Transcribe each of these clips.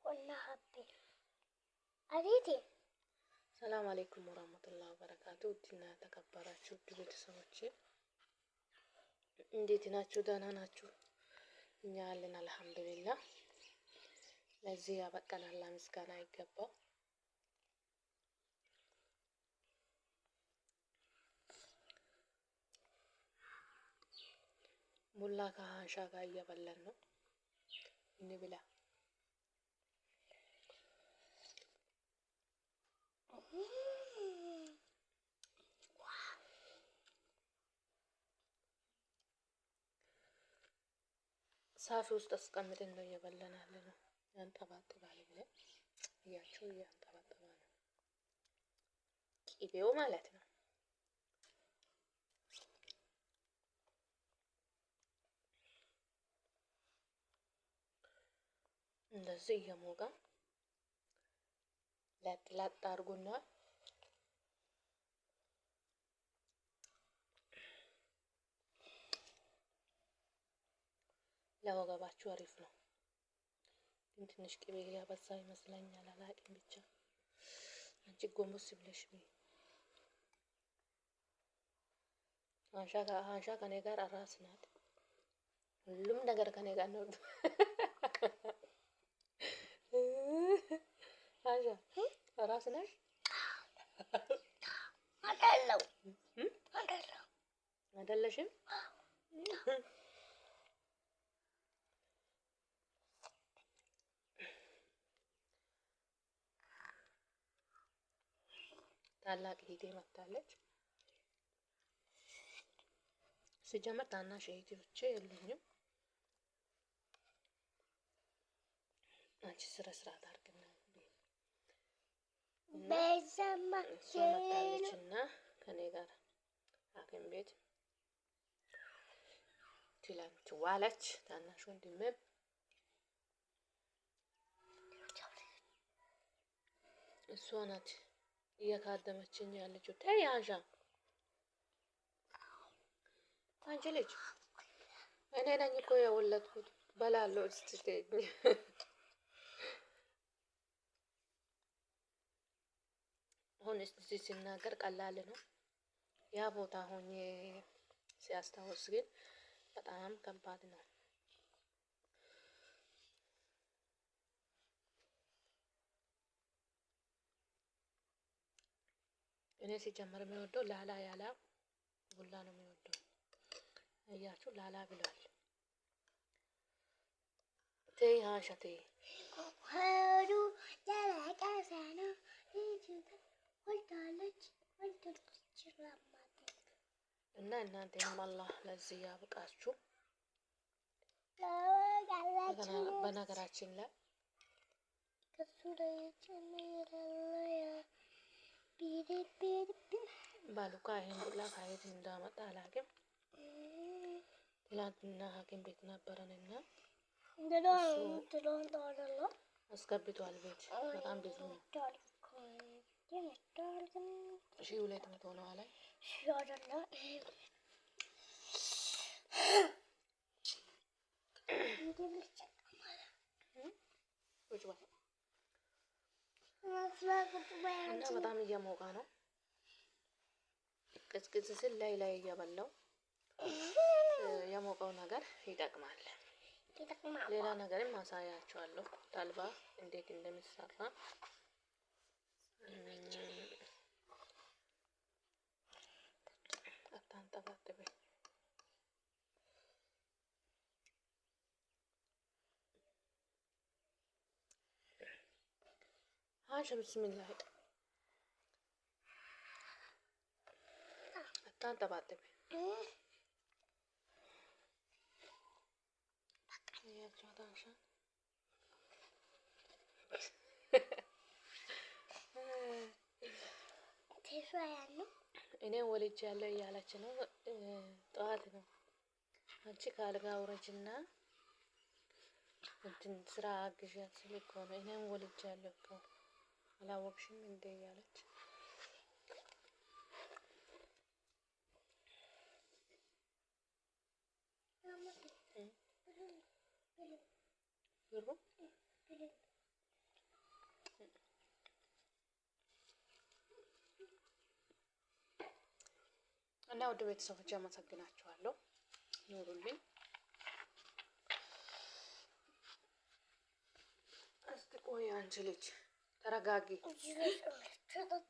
قلنا حبي أريدي. ሰላም አለይኩም ወራህመቱላሂ ወበረካቱ። ውድና ተከበራችሁ ቤተሰቦቼ እንዴት ናችሁ? ደህና ናችሁ? እኛ አለን አልሐምዱሊላህ። ለዚህ ያበቃን አላህ ምስጋና ይገባው። ሙላ ከሀንሻ ጋር እየበላን ነው። እንብላ። ሳፊ ውስጥ አስቀምጠን ነው እየበላን ያለ ነው። ያንጠባጥባል ብለን እያቸው እያንጠባጠባ ነው ቂቤው ማለት ነው። እንደዚህ እየሞቀ ለጥ ለጥ አድርጎና ለወገባችሁ አሪፍ ነው። ግን ትንሽ ቅቤ ያበዛ ይመስለኛል፣ አላቅም። ብቻ አንቺ ጎንበስ ብለሽ አንሻ ከኔ ጋር አራስ ናት። ሁሉም ነገር ከኔ ጋር ነው። አንሻ አራስ ነሽ? አይደለሽም? ታላቅ እህቴ መጥታለች። ሲጀመር ታናሽ እህቶቼ የሉኝም። አንቺ ስራ ስርዓት አድርግና እሷ መጥታለች እና ከኔ ጋር ሐኪም ቤት ትላንት ዋለች። ታናሽ ወንድሜም እሷ ናት እየካደመችኝ ያለችው። ተይ አንሻ፣ አንቺ ልጅ እኔ ነኝ እኮ የወለድኩት። በላለሁ እስቲ አሁን እዚህ ሲናገር ቀላል ነው። ያ ቦታ ሆኜ ሲያስታውስ ግን በጣም ከባድ ነው። እኔ ሲጀመር የሚወደው ላላ ያላ ቡላ ነው የሚወደው። እያችሁ ላላ ብሏል። ተይ አንሻ ተይ። እና እናንተንም አላህ ለዚህ ያብቃችሁ። በነገራችን ላይ ባሉካ ይሄን ሁላ ከየት እንዳመጣ አላውቅም። ትላንትና ሐኪም ቤት ነበረንና አስገብቷል ቤት። በጣም ብዙ ነው። 1200 ነው አለ። እና በጣም እየሞቀ ነው። ቅዝቅዝ ስል ላይ እየበላው የሞቀው ነገር ይጠቅማል። ሌላ ነገርም ማሳያችኋለሁ። ተልባ እንዴት እንደሚሰራ አታንጠባጥበ። አንሻ ብስሚላህ አታንጠባጥበ። እኔ ወልጅ ያለው እያለች ነው። ጠዋት ነው አንቺ ካልጋ ውረጅና እንትን ስራ አግዣት ስል እኮ ነው። እኔም ወልጅ ያለው እኮ አላወቅሽም እንዴ እያለች ብሩ ውድ ቤተሰቦች አመሰግናችኋለሁ። ኑሩልኝ። እስቲ ቆይ አንቺ ልጅ ተረጋጊ።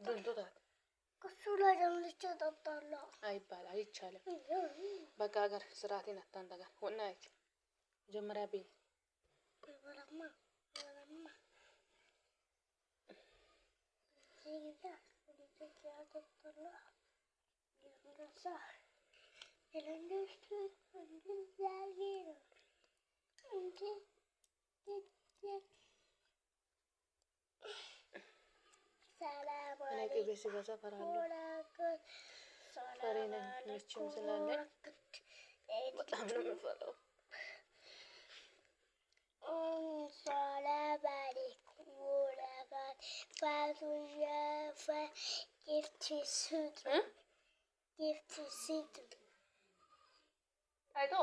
ድንቶታት እሱ ላይ ደምልቼ እጠጣለሁ አይባል አይቻልም። በቃ ሀገር ስርዓቴን አታንተጋር ሆና አይች መጀመሪያ ቤት በለማ እኔ ቅቤ ሲበዛ ፈራለሁ። ፈሪ ነኝ። ምችም ስላለኝ በጣም ነው የምፈራው። ሰላም አለይኩም ወራህመቱላሂ ጊፍት ስጡ አይቶ